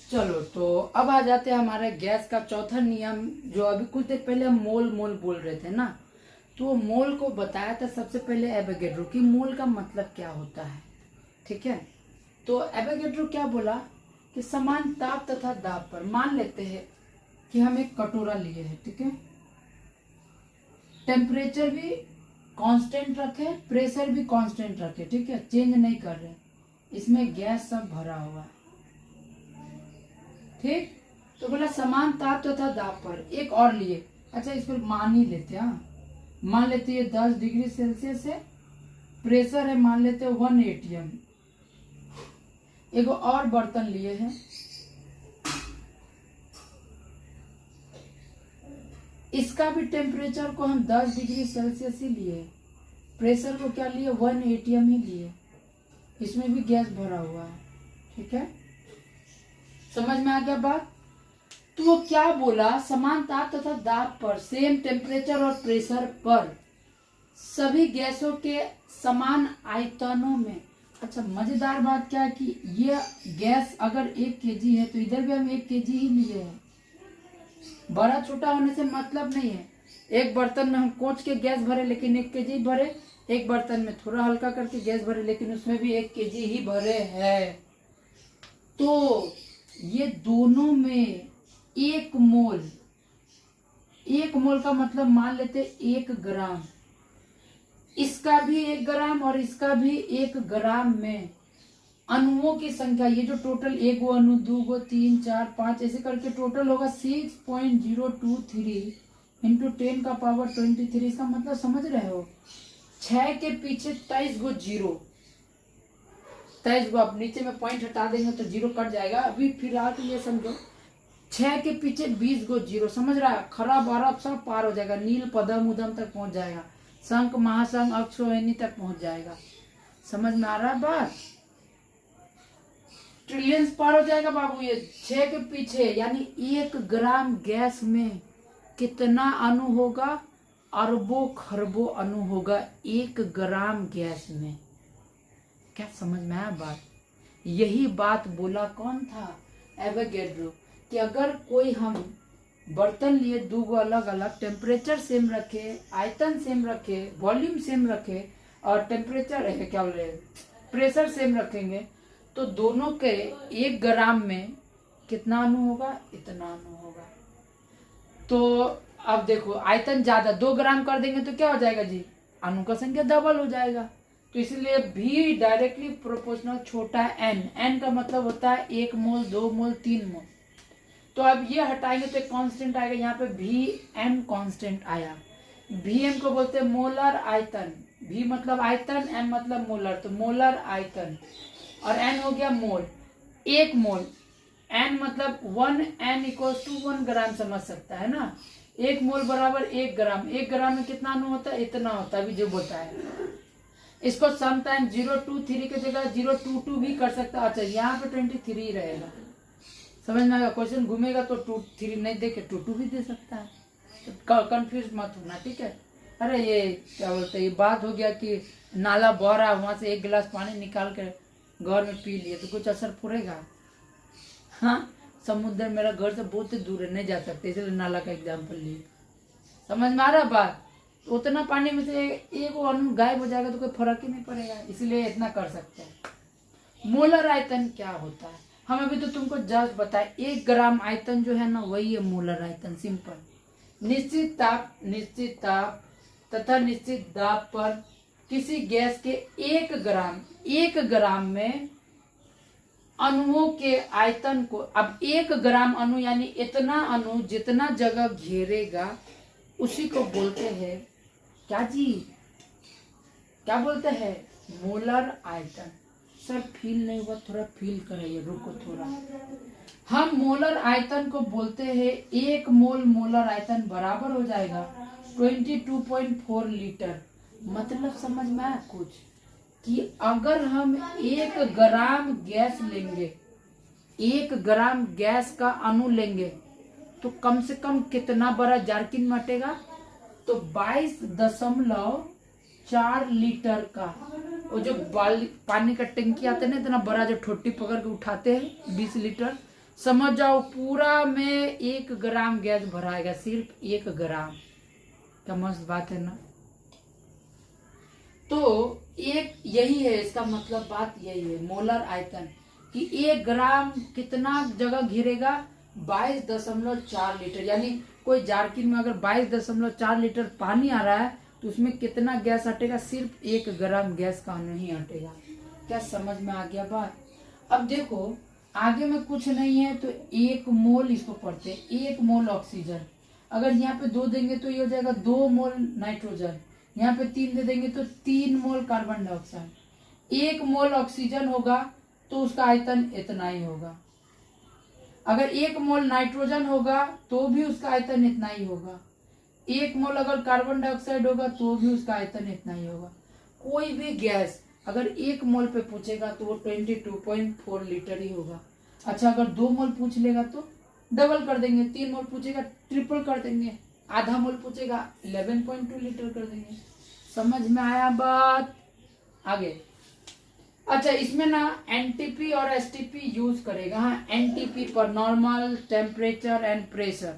चलो तो अब आ जाते हैं हमारे गैस का चौथा नियम, जो अभी कुछ देर पहले हम मोल मोल बोल रहे थे ना। तो मोल को बताया था सबसे पहले एवोगैड्रो कि मोल का मतलब क्या होता है। ठीक है, तो एवोगैड्रो क्या बोला कि समान ताप तथा दाब पर, मान लेते हैं कि हम एक कटोरा लिए हैं, ठीक है, टेम्परेचर भी कांस्टेंट रखे, प्रेशर भी कांस्टेंट रखे, ठीक है, चेंज नहीं कर रहे, इसमें गैस सब भरा हुआ है। ठीक, तो बोला समान ताप तथा दाब पर एक और लिए। अच्छा, इस पर मान ही लेते हैं, मान लेते हैं 10 डिग्री सेल्सियस है, प्रेशर है मान लेते हैं 1 atm। एक और बर्तन लिए हैं, इसका भी टेम्परेचर को हम 10 डिग्री सेल्सियस ही लिए, प्रेशर को क्या लिए 1 atm ही लिए, इसमें भी गैस भरा हुआ है। ठीक है, समझ में आ गया बात। तो वो क्या बोला, समान ताप तथा दाब पर, सेम टेम्परेचर और प्रेशर पर सभी गैसों के समान आयतनों में। अच्छा, मजेदार बात क्या है कि ये गैस अगर 1 kg है तो इधर भी हम 1 kg ही लिए हैं। बड़ा छोटा होने से मतलब नहीं है, एक बर्तन में हम कोच के गैस भरे लेकिन 1 kg भरे, एक बर्तन में थोड़ा हल्का करके गैस भरे लेकिन उसमें भी 1 kg ही भरे हैं। तो ये दोनों में 1 मोल, 1 मोल का मतलब मान लेते 1 ग्राम, इसका भी 1 ग्राम और इसका भी 1 ग्राम में अणुओं की संख्या, ये जो टोटल 1 गो अणु, 2 गो, 3, 4, 5 ऐसे करके टोटल होगा 6.023 इंटू 10 का पावर 23। इसका मतलब समझ रहे हो, 6 के पीछे 23 गो जीरो, 23 गो, अब नीचे में पॉइंट हटा देंगे तो जीरो कट जाएगा। अभी फिलहाल तो ये समझो 6 के पीछे 20 गो जीरो, समझ रहा है, खराब अरब सब पार हो जाएगा, नील पदम उदम तक पहुंच जाएगा, शंख महाशंख अक्षोहिणी तक पहुंच जाएगा। समझ में आ रहा है बात, ट्रिलियंस पार हो जाएगा बाबू। ये 6 के पीछे यानी 1 ग्राम गैस में कितना अणु होगा, अरबों खरबों अणु होगा 1 ग्राम गैस में। क्या समझ में आया बात। यही बात बोला कौन था, एवोगैड्रो, कि अगर कोई हम बर्तन लिए 2 गो अलग अलग, टेम्परेचर सेम रखे, आयतन सेम रखे, वॉल्यूम सेम रखे और टेम्परेचर है क्या बोले प्रेशर सेम रखेंगे, तो दोनों के 1 ग्राम में कितना अणु होगा, इतना अणु होगा। तो अब देखो आयतन ज्यादा 2 ग्राम कर देंगे तो क्या हो जाएगा जी, अणु का संख्या डबल हो जाएगा। तो इसलिए भी डायरेक्टली प्रोपोर्शनल छोटा है n, n का मतलब होता है 1 मोल, 2 मोल, 3 मोल। तो अब ये हटाएंगे तो एक कांस्टेंट आएगा, यहाँ पे Vm कांस्टेंट आया। Vm को बोलते हैं मोलर आयतन, V मतलब आयतन, m मतलब मोलर, तो मोलर आयतन, और n हो गया मोल, 1 मोल, n मतलब 1n इक्वल्स टू 1 ग्राम, समझ सकता है ना, 1 मोल बराबर 1 ग्राम, 1 ग्राम में कितना अणु होता है, इतना होता है, अभी जो बताया। इसको सम टाइम 023 की जगह 022 भी कर सकता है। अच्छा, यहाँ पे 23 रहेगा, समझ में आएगा, क्वेश्चन घूमेगा तो 23 नहीं देके 22 भी दे सकता है, तो कंफ्यूज मत होना, ठीक है। अरे ये क्या बोलते हैं, ये बात हो गया कि नाला बह रहा है, वहां से 1 गिलास पानी निकाल कर घर में पी लिए तो कुछ असर पड़ेगा। हाँ, समुद्र मेरा घर से बहुत ही दूर है, नहीं जा सकते, इसलिए नाला का एग्जाम्पल लिए। समझ में आ रहा बात, तो उतना पानी में से 1 अणु गायब हो जाएगा तो कोई फर्क ही नहीं पड़ेगा, इसलिए इतना कर सकते हैं। मोलर आयतन क्या होता है, हम अभी तो तुमको जस्ट बताए, 1 ग्राम आयतन जो है ना वही है मोलर आयतन, सिंपल। निश्चित ताप तथा निश्चित दाब पर किसी गैस के 1 ग्राम में अणुओं के आयतन को, अब 1 ग्राम अणु यानी इतना अणु जितना जगह घेरेगा उसी को बोलते हैं क्या जी, क्या बोलते हैं, मोलर आयतन। सर फील नहीं हुआ, थोड़ा फील करिए, रुको थोड़ा। हम मोलर आयतन को बोलते हैं 1 मोल मोलर आयतन बराबर हो जाएगा 22.4 लीटर। मतलब समझ में आया कुछ, कि अगर हम 1 ग्राम गैस लेंगे, 1 ग्राम गैस का अणु लेंगे तो कम से कम कितना बड़ा जारकिन मटेगा, तो 22.4 लीटर का, वो जो पानी का टंकी आता है ना इतना बड़ा, जो ठोटी पकड़ के उठाते हैं 20 लीटर, समझ जाओ पूरा में 1 ग्राम गैस भराएगा, सिर्फ 1 ग्राम। क्या मस्त बात है ना। तो एक यही है इसका मतलब, बात यही है मोलर आयतन कि 1 ग्राम कितना जगह घिरेगा, 22.4 लीटर। यानी कोई जारकिन में अगर 22.4 लीटर पानी आ रहा है तो उसमें कितना गैस हटेगा, सिर्फ 1 ग्राम गैस का नहीं हटेगा। क्या समझ में आ गया बात। अब देखो आगे में कुछ नहीं है तो 1 मोल इसको पढ़ते हैं। 1 मोल ऑक्सीजन, अगर यहाँ पे 2 देंगे तो ये हो जाएगा 2 मोल नाइट्रोजन, यहाँ पे 3 दे देंगे तो 3 मोल कार्बन डाइऑक्साइड। 1 मोल ऑक्सीजन होगा तो उसका आयतन इतना ही होगा। अगर 1 मोल नाइट्रोजन होगा तो भी उसका आयतन इतना ही होगा। 1 मोल अगर कार्बन डाइऑक्साइड होगा तो भी उसका आयतन इतना ही होगा। कोई भी गैस अगर 1 मोल पे पूछेगा तो वो 22.4 लीटर ही होगा। अच्छा अगर 2 मोल पूछ लेगा तो डबल कर देंगे, 3 मोल पूछेगा ट्रिपल कर देंगे, आधा मोल पूछेगा 11.2 लीटर कर देंगे। समझ में आया बात। आगे अच्छा इसमें ना एनटीपी और एसटीपी यूज करेगा। हाँ, एनटीपी पर normal temperature and pressure,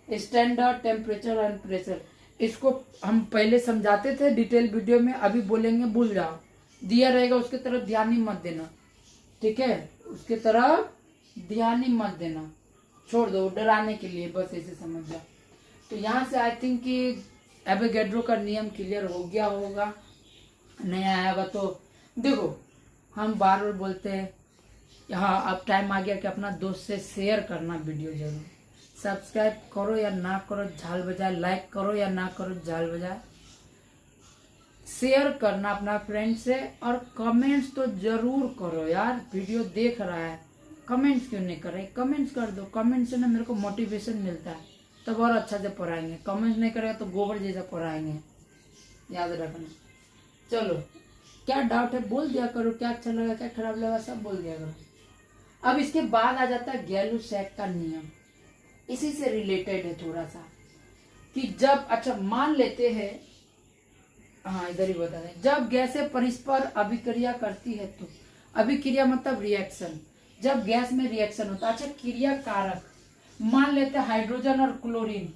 standard temperature and pressure. इसको हम पहले समझाते थे डिटेल वीडियो में, अभी बोलेंगे भूल जाओ, दिया रहेगा उसके तरफ ध्यान ही मत देना, ठीक है, उसके तरफ ध्यान ही मत देना, छोड़ दो डराने के लिए, बस ऐसे समझ जाओ। तो यहाँ से आई थिंक कि एवोगैड्रो का नियम क्लियर हो गया होगा, नहीं आएगा तो देखो हम बार बार बोलते हैं। हाँ अब टाइम आ गया कि अपना दोस्त से शेयर करना वीडियो जरूर, सब्सक्राइब करो या ना करो झाल बजाए, लाइक करो या ना करो झाल बजाए, शेयर करना अपना फ्रेंड से, और कमेंट्स तो जरूर करो यार। वीडियो देख रहा है कमेंट्स क्यों नहीं कर रहे, कमेंट्स कर दो। कमेंट से ना मेरे को मोटिवेशन मिलता है, तब और अच्छा से पढ़ाएंगे। कमेंट्स नहीं करेगा तो गोबर जैसा पढ़ाएंगे, याद रखना। चलो क्या डाउट है बोल दिया करो, क्या अच्छा लगा क्या खराब लगा सब बोल दिया करो। अब इसके बाद आ जाता है गैलुसैक का नियम, इसी से रिलेटेड है थोड़ा सा, कि जब अच्छा मान लेते हैं, हाँ इधर ही बता दें, जब गैसें परस्पर अभिक्रिया करती है तो, अभिक्रिया मतलब रिएक्शन, जब गैस में रिएक्शन होता है। अच्छा क्रिया कारक मान लेते हैं हाइड्रोजन और क्लोरीन,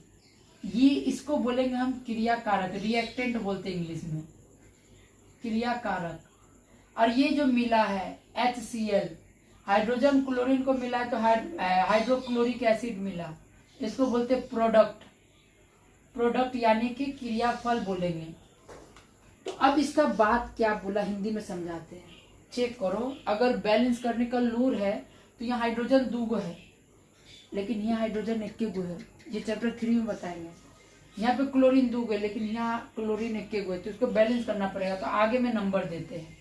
ये इसको बोलेंगे हम क्रिया कारक, रिएक्टेंट बोलते हैं इंग्लिश में, क्रिया कारक। और ये जो मिला है HCl, हाइड्रोजन क्लोरीन को मिला है तो हाइड्रोक्लोरिक एसिड मिला, इसको बोलते प्रोडक्ट, प्रोडक्ट यानी कि क्रियाफल बोलेंगे। तो अब इसका बात क्या बोला हिंदी में समझाते हैं, चेक करो। अगर बैलेंस करने का लूर है तो यहाँ हाइड्रोजन 2 गो है, लेकिन यहाँ हाइड्रोजन 1 गो है, ये चैप्टर 3 में बताएंगे। यहाँ पे क्लोरीन 2 गो है लेकिन यहाँ क्लोरीन 1 गो है, तो इसको बैलेंस करना पड़ेगा, तो आगे में नंबर देते हैं।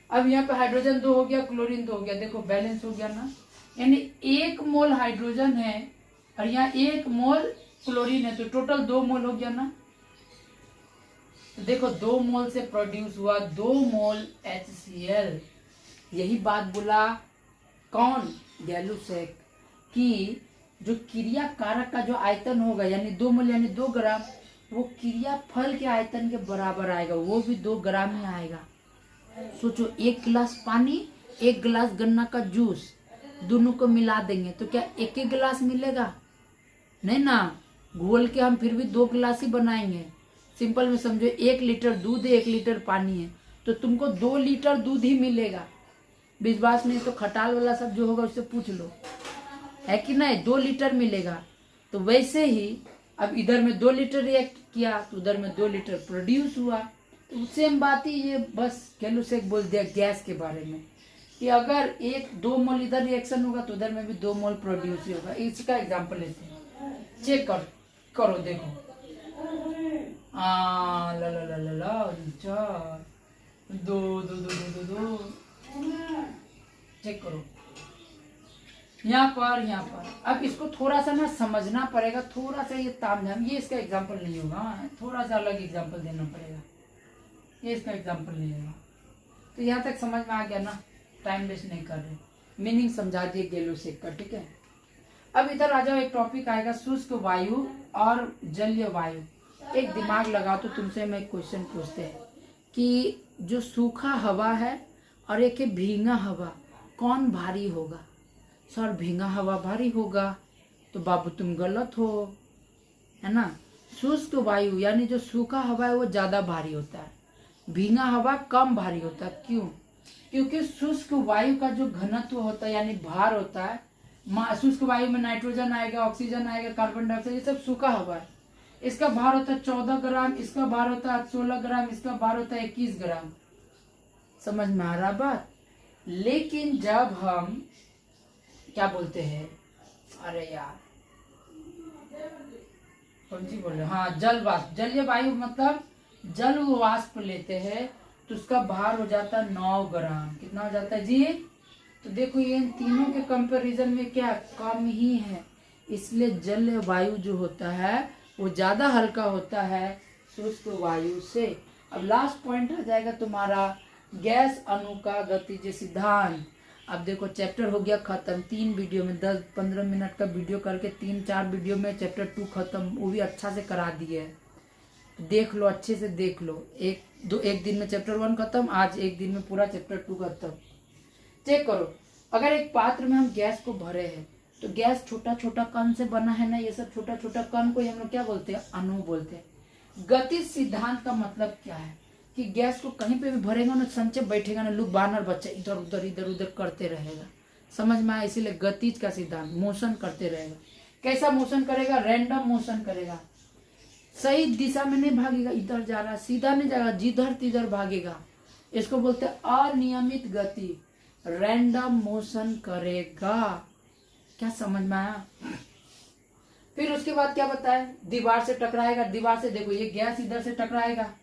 अब यहाँ पे हाइड्रोजन 2 हो गया, क्लोरीन 2 हो गया, देखो बैलेंस हो गया ना। यानी 1 मोल हाइड्रोजन है और यहाँ 1 मोल क्लोरीन है, तो टोटल 2 मोल हो गया ना। तो देखो 2 मोल से प्रोड्यूस हुआ 2 मोल HCl। यही बात बोला कौन, गैलुसैक, कि जो क्रिया कारक का जो आयतन होगा यानी 2 मोल यानी 2 ग्राम, वो क्रिया फल के आयतन के बराबर आएगा, वो भी 2 ग्राम ही आएगा। सोचो 1 गिलास पानी 1 गिलास गन्ना का जूस, दोनों को मिला देंगे तो क्या 1 गिलास मिलेगा, नहीं ना, घोल के हम फिर भी 2 गिलास ही बनाएंगे। सिंपल में समझो 1 लीटर दूध है 1 लीटर पानी है, तो तुमको 2 लीटर दूध ही मिलेगा। विश्वास नहीं तो खटाल वाला सब जो होगा उससे पूछ लो, है कि नहीं, 2 लीटर मिलेगा। तो वैसे ही अब इधर में 2 लीटर रिएक्ट किया तो उधर में 2 लीटर प्रोड्यूस हुआ, तो सेम बात ही ये बस गैलुसैक बोल दिया गैस के बारे में, कि अगर 2 मोल इधर रिएक्शन होगा तो उधर में भी 2 मोल प्रोड्यूस ही होगा। इसका एग्जाम्पल लेते हैं, चेक करो देखो, ला ला ला ला ला 4 2 2 2 2 2 चेक करो यहाँ पर। अब इसको थोड़ा सा ना समझना पड़ेगा, थोड़ा सा ये तामझाम, ये इसका एग्जाम्पल नहीं होगा, थोड़ा सा अलग एग्जाम्पल देना पड़ेगा, ये इसका एग्जाम्पल नहीं होगा। तो यहाँ तक समझ में आ गया ना, टाइम वेस्ट नहीं कर रहे, मीनिंग समझा दिए गैलुसैक का, ठीक है। अब इधर आ जाओ, एक टॉपिक आएगा शुष्क वायु और जलीय वायु। एक दिमाग लगाओ तो तुमसे मैं क्वेश्चन पूछते हैं कि जो सूखा हवा है और एक भींगा हवा, कौन भारी होगा, सर भींगा हवा भारी होगा, तो बाबू तुम गलत हो, है ना। शुष्क वायु यानी जो सूखा हवा है वो ज्यादा भारी होता है, भींगा हवा कम भारी होता है। क्यों? क्योंकि शुष्क वायु का जो घनत्व होता है यानी भार होता है, शुष्क वायु में नाइट्रोजन आएगा, ऑक्सीजन आएगा, कार्बन डाइऑक्साइड, ये सब सूखा हवा है। इसका भार होता है 14 ग्राम, इसका भार होता है 16 ग्राम, इसका भार होता है 21 ग्राम। समझ में आ रहा बात? लेकिन जब हम क्या बोलते हैं, अरे यार कौन सी बोल रहे, हाँ जल वाष्प, जलीय वायु मतलब जल वाष्प लेते हैं तो उसका भार हो जाता है 9 ग्राम। कितना हो जाता है जी? तो देखो ये इन तीनों के कंपैरिजन में क्या कम ही है, इसलिए जल वायु जो होता है वो ज्यादा हल्का होता है शुष्क वायु से। अब लास्ट पॉइंट आ जाएगा तुम्हारा गैस अणु का गतिज सिद्धांत। अब देखो चैप्टर हो गया खत्म, 3 वीडियो में 10-15 मिनट का वीडियो करके 3-4 वीडियो में चैप्टर 2 खत्म, वो भी अच्छा से करा दिए है। देख लो, अच्छे से देख लो। एक दिन में चैप्टर 1 खत्म, आज एक दिन में पूरा चैप्टर 2 खत्म। चेक करो, अगर एक पात्र में हम गैस को भरे हैं तो गैस छोटा छोटा कण से बना है ना, ये सब छोटा छोटा कण को हम लोग क्या बोलते हैं? अणु बोलते हैं। गतिज सिद्धांत का मतलब क्या है कि गैस को कहीं पे भी भरेगा ना, संचय बैठेगा ना, लूप बानर बच्चा इधर उधर करते रहेगा। समझ में आया? इसीलिए गतिज का सिद्धांत, मोशन करते रहेगा। कैसा मोशन करेगा? रैंडम मोशन करेगा, सही दिशा में नहीं भागेगा, इधर जा रहा सीधा नहीं जाएगा, जिधर तिधर भागेगा। इसको बोलते हैं अनियमित गति, रैंडम मोशन करेगा। क्या समझ में आया? फिर उसके बाद क्या बताए? दीवार से टकराएगा, दीवार से देखो ये गैस इधर से टकराएगा,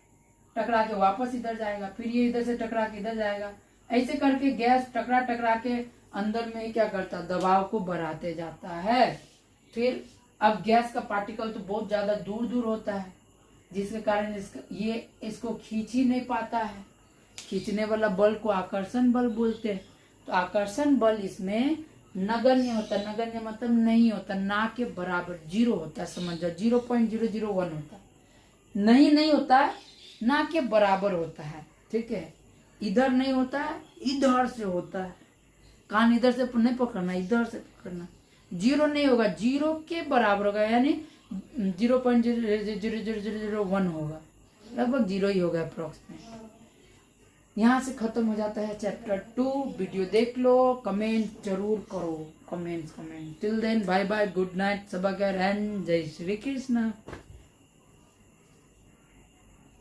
टकरा के वापस इधर जाएगा, फिर ये इधर से टकरा के इधर जाएगा। ऐसे करके गैस टकरा के अंदर में ही क्या करता है? दबाव को बढ़ाते जाता है। फिर अब गैस का पार्टिकल तो बहुत ज्यादा दूर दूर होता है, जिसके कारण इसको खींच ही नहीं पाता है। खींचने वाला बल को आकर्षण बल बोलते हैं। तो आकर्षण बल इसमें नगण्य होता है। नगण्य मतलब नहीं होता, ना के बराबर, 0 होता है। समझ जाओ, 0.001 होता है। नहीं होता है, ना के बराबर होता है। ठीक है, इधर नहीं होता है, इधर से होता है। कान इधर से नहीं पकड़ना, इधर से पकड़ना। 0 नहीं होगा, 0 के बराबर होगा, यानी 0.00001 होगा, लगभग 0 ही होगा अप्रोक्सीमेट। यहाँ से खत्म हो जाता है चैप्टर 2। वीडियो देख लो, कमेंट जरूर करो, comment. Till then bye bye, good night, Saba and जय श्री कृष्ण।